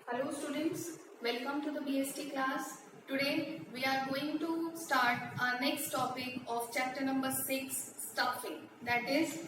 Hello students, welcome to the BST class. Today we are going to start our next topic of chapter number 6, stuffing. That is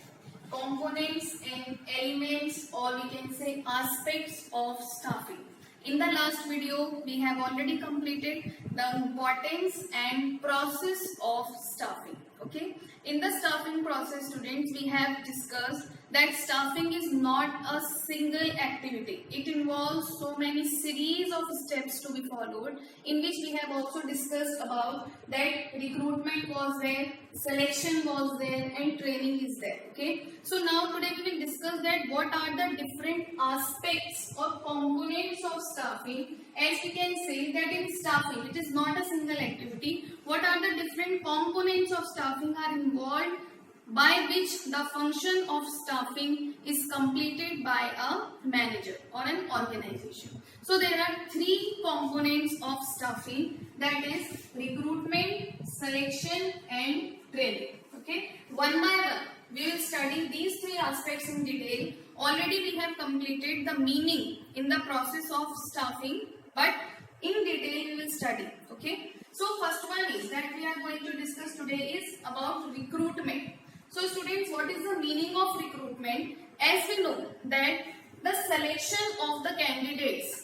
components and elements, or we can say aspects of stuffing. In the last video we have already completed the importance and process of stuffing. Okay, in the stuffing process students we have discussed that stuffing is not a single activity. It involves so many series of steps to be followed, in which we have also discussed about that recruitment was there, selection was there, and training is there. Okay, so now today we will discuss that what are the different aspects or components of staffing. As we can say that in staffing it is not a single activity. What are the different components of staffing are involved, by which the function of staffing is completed by a manager or an organization. So there are three components of staffing, that is recruitment, selection and training. Okay, one by one we will study these three aspects in detail. Already we have completed the meaning in the process of staffing, but in detail we will study. Okay, so first one is that we are going to discuss today is about recruitment. So students, what is the meaning of recruitment? As we know that the selection of the candidates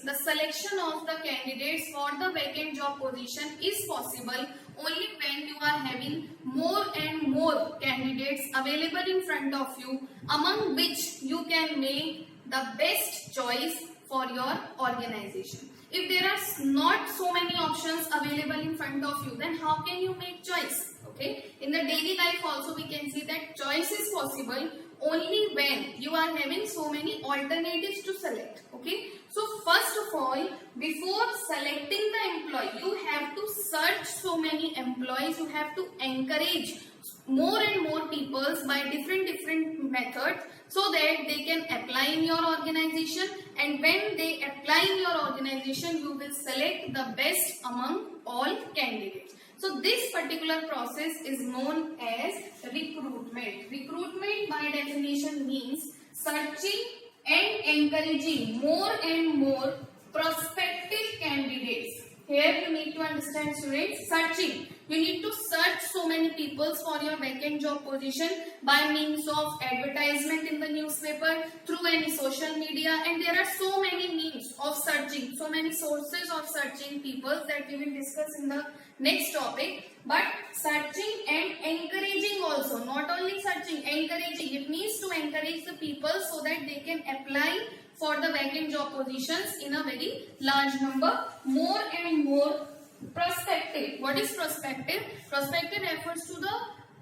for the vacant job position is possible only when you are having more and more candidates available in front of you, among which you can make the best choice for your organization. If there are not so many options available in front of you, then how can you make choice? Okay, in the daily life also we can see that choice is possible only when you are having so many alternatives to select. Okay, so first of all, before selecting the employee, you have to search so many employees. You have to encourage more and more people by different methods, so that they can apply in your organization, and when they apply in your organization you will select the best among all candidates. So this particular process is known as recruitment. Recruitment by definition means searching and encouraging more and more prospective candidates. Here you need to understand students, searching. You need to search so many people for your vacant job position by means of advertisement in the newspaper, through any social media, and there are so many means of searching, so many sources of searching people that we will discuss in the next topic. But searching and encouraging also, not only searching, encouraging. It means to encourage the people so that they can apply for the vacant job positions in a very large number, more and more prospective. What is prospective? Prospective refers to the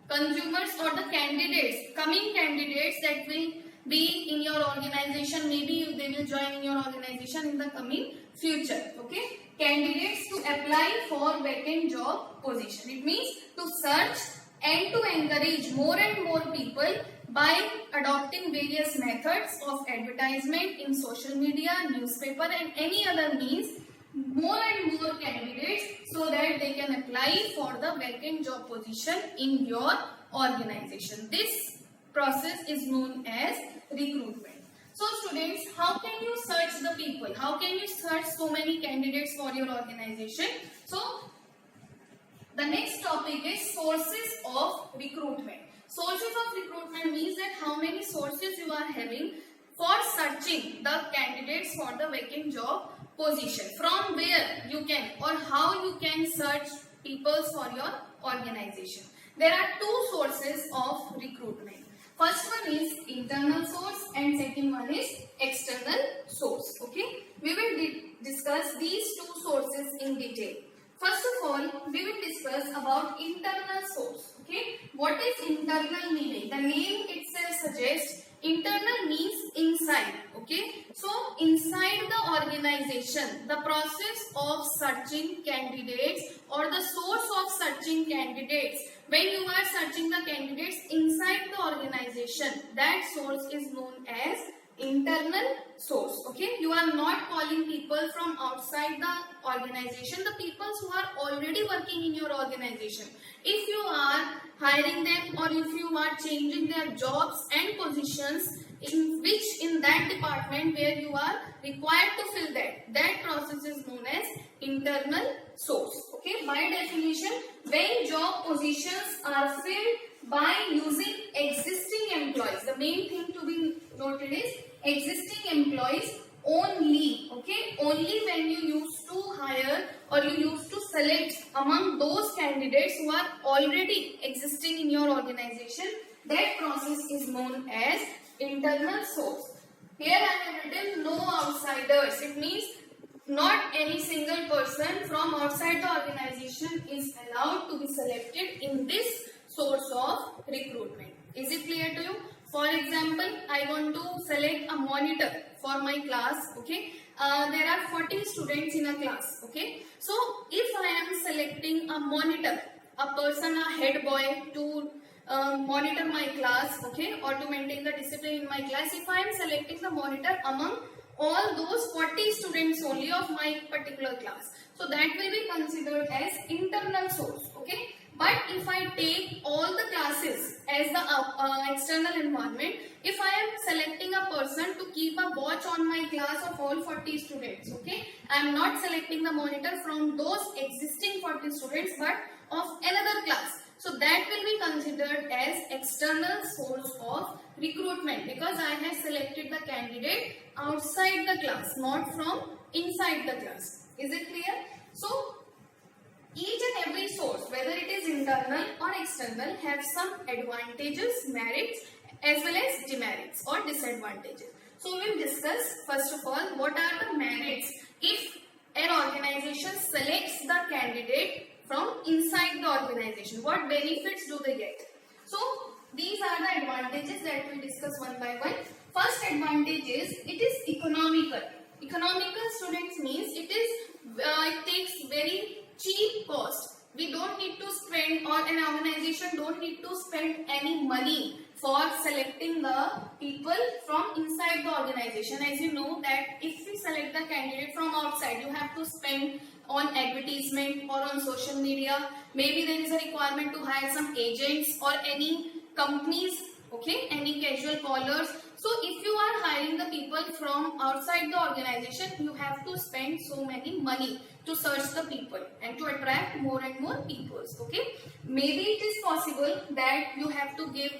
consumers or the candidates, coming candidates that will be in your organization. Maybe they will join in your organization in the coming future. Okay, candidates to apply for vacant job position. It means to search and to encourage more and more people by adopting various methods of advertisement in social media, newspaper and any other means, more and more candidates so that they can apply for the vacant job position in your organization. This process is known as recruitment. So students, how can you search the people? How can you search so many candidates for your organization? So the next topic is sources of recruitment. Sources of recruitment means that how many sources you are having for searching the candidates for the vacant job position. From where you can or how you can search people for your organization. There are two sources of recruitment. First one is internal source and second one is external source. Okay, we will discuss these two sources in detail. First of all, we will discuss about internal source. Okay, what is internal meaning? The name itself suggests internal means inside. Okay, so inside the organization, the process of searching candidates or the source of searching candidates, when you are searching the candidates inside the organization, that source is known as internal source. Okay, you are not calling people from outside the organization, the people who are already working in your organization. If you are hiring them or if you are changing their jobs and positions in that department where you are required to fill that process is known as internal source. Okay, by definition, when job positions are filled by using existing employees, the main thing to be noted is existing employees only. Okay, only when you used to hire or you used to select among those candidates who are already existing in your organization, that process is known as internal source. Here I have written no outsiders. It means not any single person from outside the organization is allowed to be selected in this source of recruitment. Is it clear to you? For example, I want to select a monitor for my class. Okay, there are 40 students in a class. Okay, so if I am selecting a monitor, a person, a head boy to monitor my class, okay, or to maintain the discipline in my class, if I am selecting the monitor among all those 40 students only of my particular class, so that will be considered as internal source. Okay, but if I take all the classes as the external environment, if I am selecting a person to keep a watch on my class of all 40 students, okay, I am not selecting the monitor from those existing 40 students but of another class. So that will be considered as external source of recruitment, because I have selected the candidate outside the class, not from inside the class. Is it clear? So each and every source, whether it is internal or external, have some advantages, merits, as well as demerits or disadvantages. So we will discuss first of all what are the merits if an organization selects the candidate from inside the organization. What benefits do they get? So these are the advantages that we discuss one by one. First advantage is it is economical. Economical, students, means it takes very cheap cost. We don't need to spend, or an organization don't need to spend any money for selecting the people from inside the organization. As you know that if we select the candidate from outside, you have to spend on advertisement or on social media. Maybe there is a requirement to hire some agents or any companies, okay, any casual callers. So if you are hiring the people from outside the organization, you have to spend so many money to search the people and to attract more and more people. Okay, maybe it is possible that you have to give,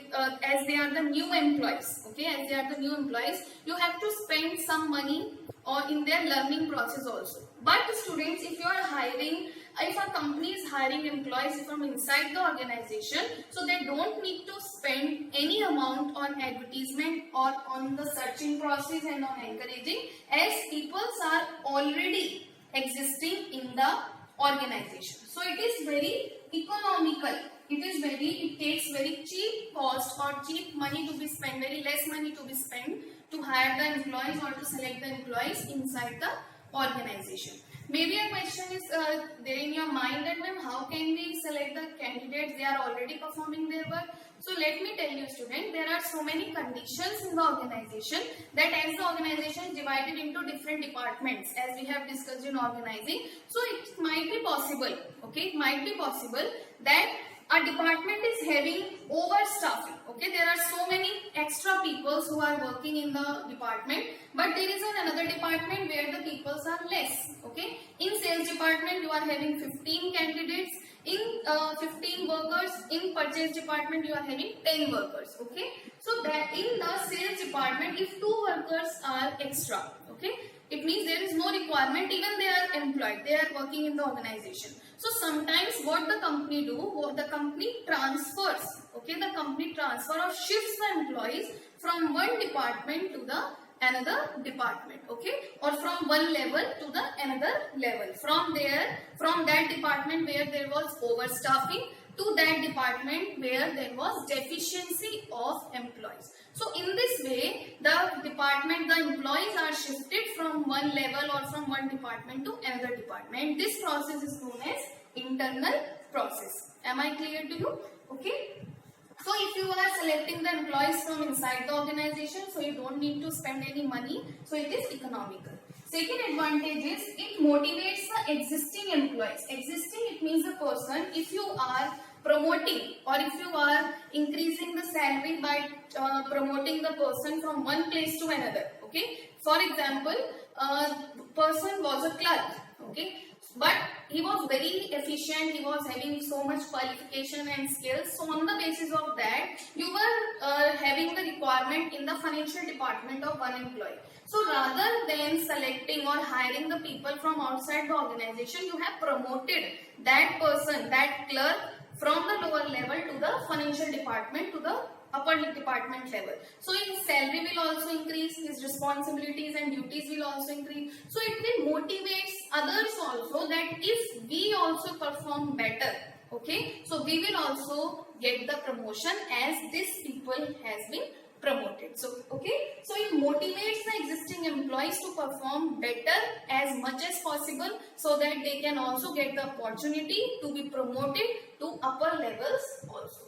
as they are the new employees, okay, as they are the new employees, you have to spend some money or in their learning process also. But students, if you are hiring, if a company is hiring employees from inside the organization, so they don't need to spend any amount on advertisement or on the searching process and on encouraging, as people are already existing in the organization. So it is very economical. It takes very cheap cost or cheap money to be spent, very less money to be spent to hire the employees or to select the employees inside the organization. Maybe a question is there in your mind that, ma'am, how can we select the candidates? They are already performing their work. So let me tell you, student, there are so many conditions in the organization that as the organization is divided into different departments, as we have discussed in organizing, so it might be possible, okay, it might be possible that a department is having overstaffing. Okay, there are so many extra people who are working in the department, but there is another department where the people are less. Okay, in sales department you are having 15 candidates, in 15 workers. In purchase department you are having 10 workers. Okay, so that in the sales department, if 2 workers are extra, okay, it means there is no requirement, even they are employed, they are working in the organization. So sometimes what the company do, the company transfers, okay, the company transfer or shifts the employees from one department to the another department, okay, or from one level to the another level. From that department where there was overstaffing to that department where there was deficiency of employees. So in this way, the employees are shifted from one level or from one department to another department. This process is known as internal process. Am I clear to you? Okay. So if you are selecting the employees from inside the organization, so you don't need to spend any money, so it is economical. Second advantage is it motivates the existing employees. Existing, it means the person, if you are promoting, or if you are increasing the salary by promoting the person from one place to another. Okay, for example, person was a clerk. Okay, but he was very efficient, he was having so much qualification and skills. So on the basis of that, you were having the requirement in the financial department of one employee. So rather than selecting or hiring the people from outside the organization, you have promoted that person, that clerk, from the lower level to the financial department to the upper department level. So his salary will also increase, his responsibilities and duties will also increase. So it will motivate others also that if we also perform better, okay, so we will also get the promotion as these people has been promoted. So okay, so it motivates the existing employees to perform better as much as possible, so that they can also get the opportunity to be promoted to upper levels also.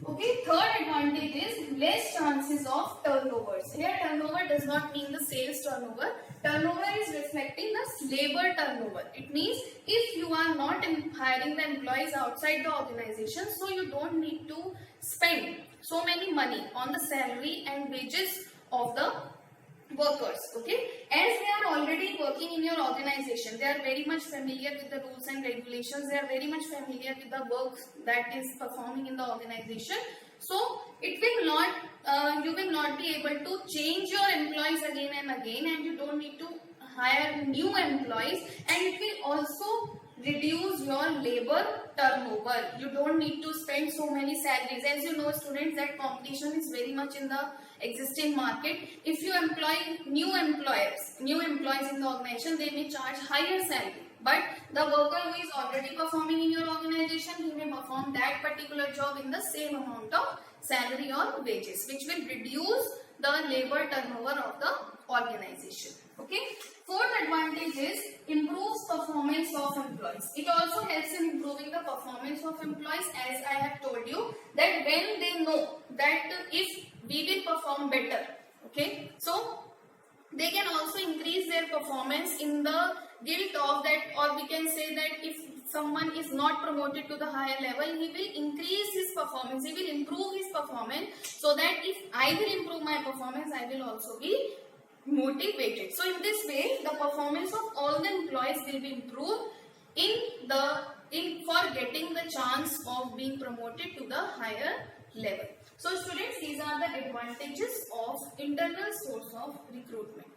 Okay, third advantage is less chances of turnovers. Here turnover does not mean the sales turnover. Turnover is reflecting the labor turnover. It means if you are not hiring the employees outside the organization, so you don't need to spend so many money on the salary and wages of the workers. Okay, as they are already working in your organization, they are very much familiar with the rules and regulations, they are very much familiar with the work that is performing in the organization. So it will not you will not be able to change your employees again and again, and you don't need to hire new employees, and it will also reduce your labor turnover. You don't need to spend so many salaries. As you know, students, that competition is very much in the existing market. If you employ new employees in the organization, they may charge higher salary, but the worker who is already performing in your organization, he may perform that particular job in the same amount of salary or wages, which will reduce the labor turnover of the organization. Okay, fourth advantage is improves performance of employees. It also helps in improving the performance of employees, as I have told you, that when they know that if we will perform better, okay, so they can also increase their performance in the guilt of that, or we can say that if someone is not promoted to the higher level, he will increase his performance, he will improve his performance, so that if I will improve my performance, I will also be motivated. So in this way, the performance of all the employees will be improved for getting the chance of being promoted to the higher level. So students, these are the advantages of internal source of recruitment.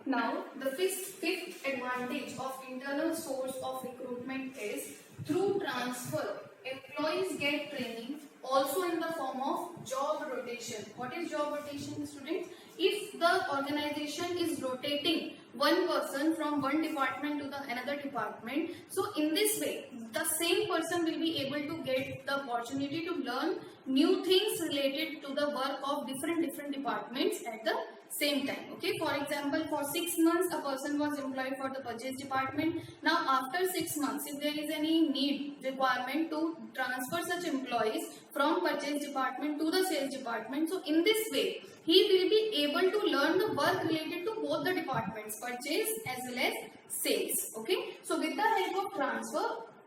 Now, the fifth advantage of internal source of recruitment is through transfer, employees get training also in the form of job rotation. What is job rotation, students? If the organization is rotating one person from one department to the another department, so in this way, the same person will be able to get the opportunity to learn new things related to the work of different departments at the same time. Okay, for example, for 6 months a person was employed for the purchase department. Now after 6 months, if there is any requirement to transfer such employees from purchase department to the sales department, so in this way he will be able to learn the work related to both the departments, purchase as well as sales. Okay, so with the help of transfer,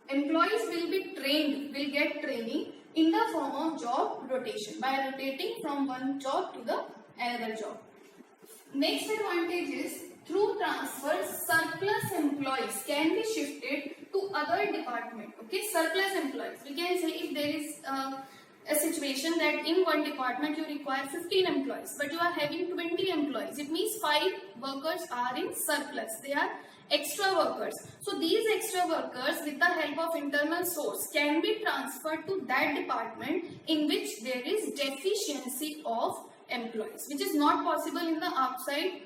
employees will get training in the form of job rotation, by rotating from one job to the another job. Next advantage is through transfer, surplus employees can be shifted to other department. Okay, surplus employees, we can say if there is a situation that in one department you require 15 employees, but you are having 20 employees, it means 5 workers are in surplus, they are extra workers. So these extra workers, with the help of internal source, can be transferred to that department in which there is deficiency of employees, which is not possible in the outside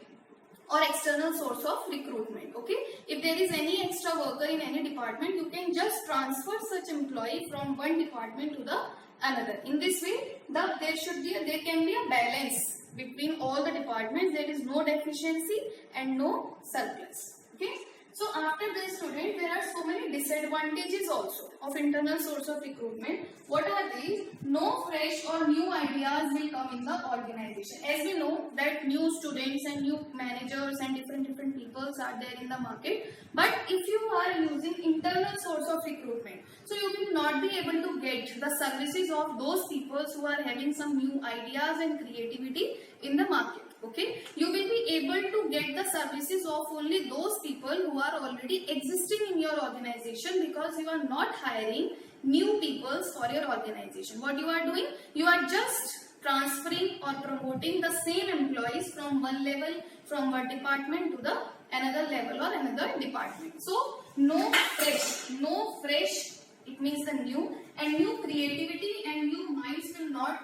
or external source of recruitment. Okay, if there is any extra worker in any department, you can just transfer such employee from one department to the another. In this way, there can be a balance between all the departments. There is no deficiency and no surplus. Okay, So after this, student, there are so many disadvantages also of internal source of recruitment. What are these? No fresh or new ideas will come in the organization. As we know that new students and new managers and different people are there in the market. But if you are using internal source of recruitment, so you will not be able to get the services of those people who are having some new ideas and creativity in the market. Okay, you will be able to get the services of only those people who are already existing in your organization, because you are not hiring new people for your organization. What you are doing? You are just transferring or promoting the same employees from one level, from one department to the another level or another department. So no fresh, it means the new, and new creativity and new minds will not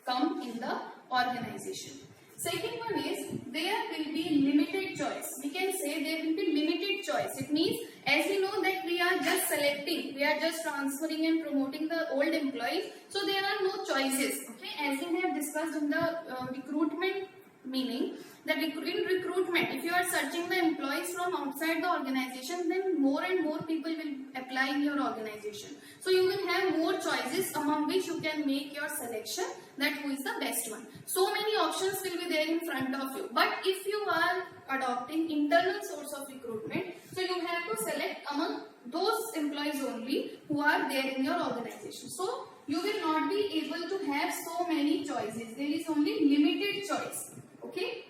come in the organization. Second one is, there will be limited choice. We can say there will be limited choice. It means, as we know that we are just selecting, we are just transferring and promoting the old employees, so there are no choices. Okay, as we have discussed in the recruitment meaning, that in recruitment, if you are searching the employees from outside the organization, then more and more people will apply in your organization. So you will have more choices among which you can make your selection, that who is the best one. So many options will be there in front of you. But if you are adopting internal source of recruitment, so you have to select among those employees only who are there in your organization. So you will not be able to have so many choices. There is only limited choice. Okay.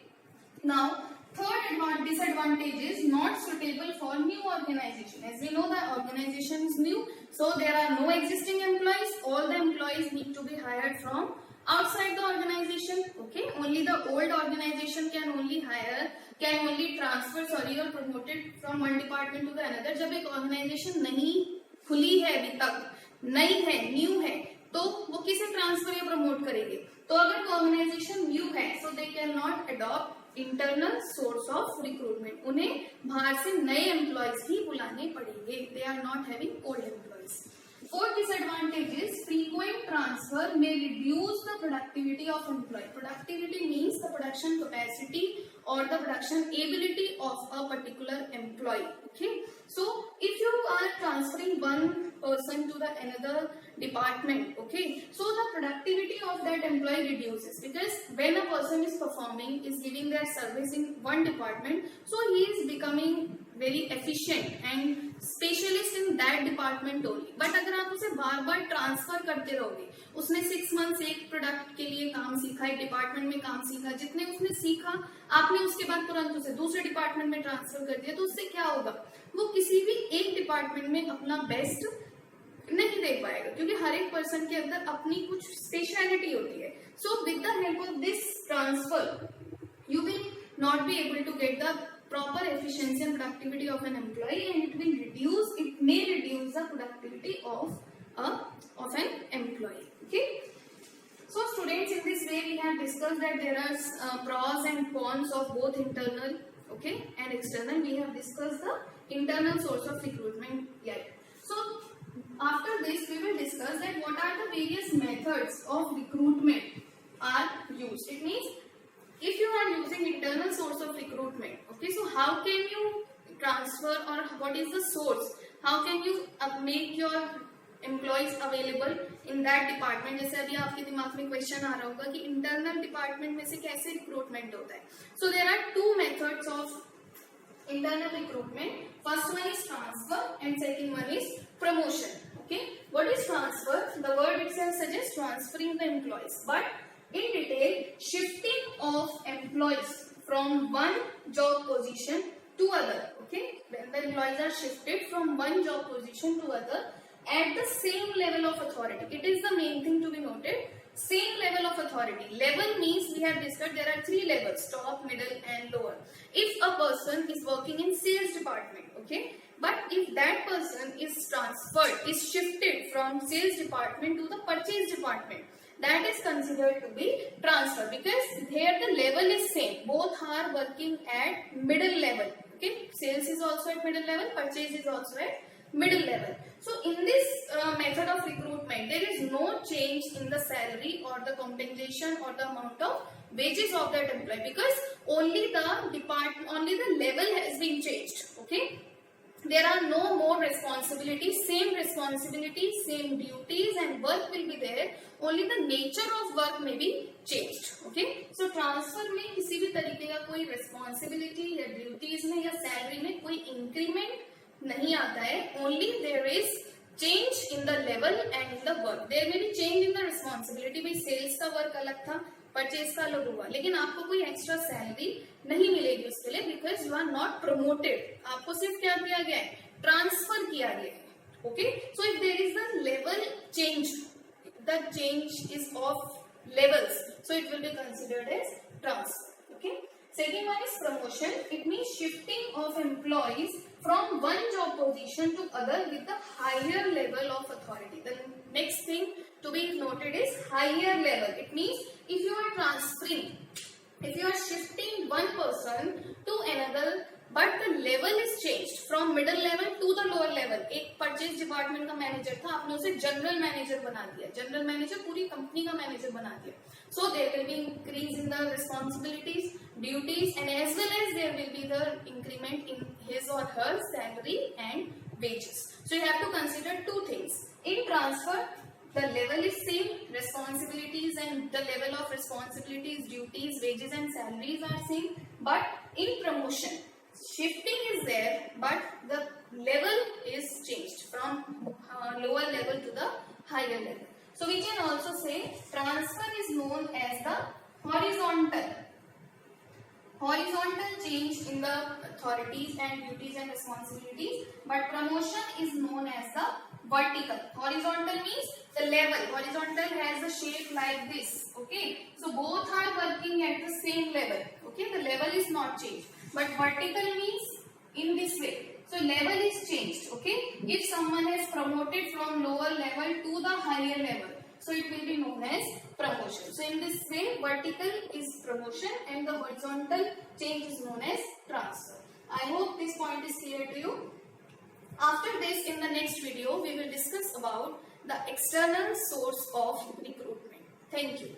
Now, third disadvantage is not suitable for new organization. As we know, the organization is new, so there are no existing employees. All the employees need to be hired from outside the organization. Okay, only the old organization can only transfer or promoted from one department to the another. जब एक organization नहीं खुली है अभी तक, नई है, new है, तो वो किसे ट्रांसफर या प्रमोट करेंगे? तो अगर ऑर्गेनाइजेशन न्यू है, so they cannot adopt internal source of recruitment. उन्हें बाहर से नए एम्प्लॉयज ही बुलाने पड़ेंगे. They are not having old employees. Fourth disadvantage is frequent transfer may reduce the productivity of employee. Productivity means the production capacity or the production ability of a particular employee. Okay, so if you are transferring one person to the another department, okay, so the productivity of that employee reduces, because when a person is performing, is giving their service in one department, so he is becoming very efficient and specialist in that department only. But अगर आप उसे बार बार transfer करते रहोगे, उसने 6 months एक product के लिए काम सीखा, एक डिपार्टमेंट में काम सीखा, जितने उसने सीखा आपने उसके बाद तुरंत उसे दूसरे डिपार्टमेंट में ट्रांसफर कर दिया, तो उससे क्या होगा? वो किसी भी एक डिपार्टमेंट में अपना बेस्ट नहीं दे पाएगा, क्योंकि हर एक पर्सन के अंदर अपनी कुछ स्पेशलिटी होती है. So with the help of this transfer you will not be able to get the proper efficiency and productivity of an employee, and it may reduce the productivity of an employee. Okay, so students, in this way we have discussed that there are pros and cons of both internal, okay, and external. We have discussed the internal source of recruitment yet. So after this we will discuss that what are the various methods of recruitment are used. It means if you are using internal source of recruitment, okay, so how can you transfer, or what is the source? How can you make your employees available in that department? जैसे अभी आपके दिमाग में question आ रहा होगा कि internal department में से कैसे रिक्रूटमेंट होता है. So there are two methods of internal recruitment. First one is transfer and second one is promotion. Okay, what is transfer? The word itself suggests transferring the employees, but in detail, shifting of employees from one job position to other. Okay, when the employees are shifted from one job position to other at the same level of authority. It is the main thing to be noted. Same level of authority. Level means we have discussed there are 3 levels: top, middle and lower. If a person is working in sales department, okay, but if that person is transferred, is shifted from sales department to the purchase department, that is considered to be transfer, because here the level is same. Both are working at middle level. Okay, sales is also at middle level, purchase is also at middle level. So in this method of recruitment, there is no change in the salary or the compensation or the amount of wages of that employee, because only the level has been changed. Okay, there are no more responsibilities, same responsibilities, same duties and work will be there, only the nature of work may be changed. Okay, so transfer में किसी भी तरीके का कोई responsibility या duties में या salary में कोई increment नहीं आता है, only there is change in the level and in the work. There may be change in the responsibility, भाई sales का work अलग था, परचेज का अलग हुआ, लेकिन आपको कोई एक्स्ट्रा सैलरी नहीं मिलेगी उसके लिए, because you are not promoted, आपको सिर्फ क्या किया गया है, ट्रांसफर किया गया है. Okay, so if there is the level change, the change is of levels, so it will be considered as transfer. Okay, second one is promotion. It means shifting of employees from one job position to other with the higher level of authority. The next thing to be noted is higher level. It means if you are transferring, if you are shifting one person to another, but the level is changed from middle level to the lower level. एक purchase department का manager था, आपने उसे general manager बना दिया, general manager पूरी company का manager बना दिया. So there will be increase in the responsibilities, duties, and as well as there will be the increment in his or her salary and wages. So you have to consider two things. In transfer, the level is same, responsibilities and the level of responsibilities, duties, wages and salaries are same. But in promotion, shifting is there, but the level is changed from lower level to the higher level. So we can also say transfer is known as the horizontal change in the authorities and duties and responsibilities, but promotion is known as the vertical. Horizontal means the level. Horizontal has a shape like this. Okay, so both are working at the same level. Okay, the level is not changed, but vertical means in this way. So level is changed. Okay, if someone is promoted from lower level to the higher level, so it will be known as promotion. So in this way, vertical is promotion and the horizontal change is known as transfer. I hope this point is clear to you. After this, in the next video, we will discuss about the external source of recruitment. Thank you.